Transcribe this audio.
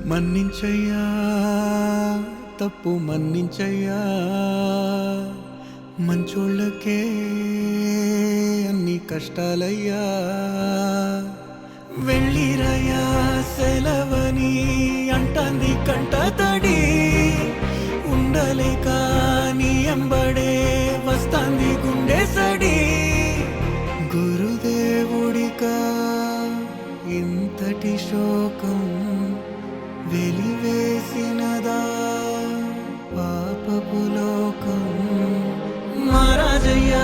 మన్నించయ్యా తప్పు మన్నించయ్యా మంచోళ్ళకే అన్ని కష్టాలయ్యా వెళ్ళిరయ్యా సెలవని అంటాంది కంట తడి ఉండలేక నీ ఎంబడే వస్తాంది గుండె సడి గురుదేవుడికా ఇంతటి శోకం వెలివేసినదా పాపపు లోకం మహారాజయ్యా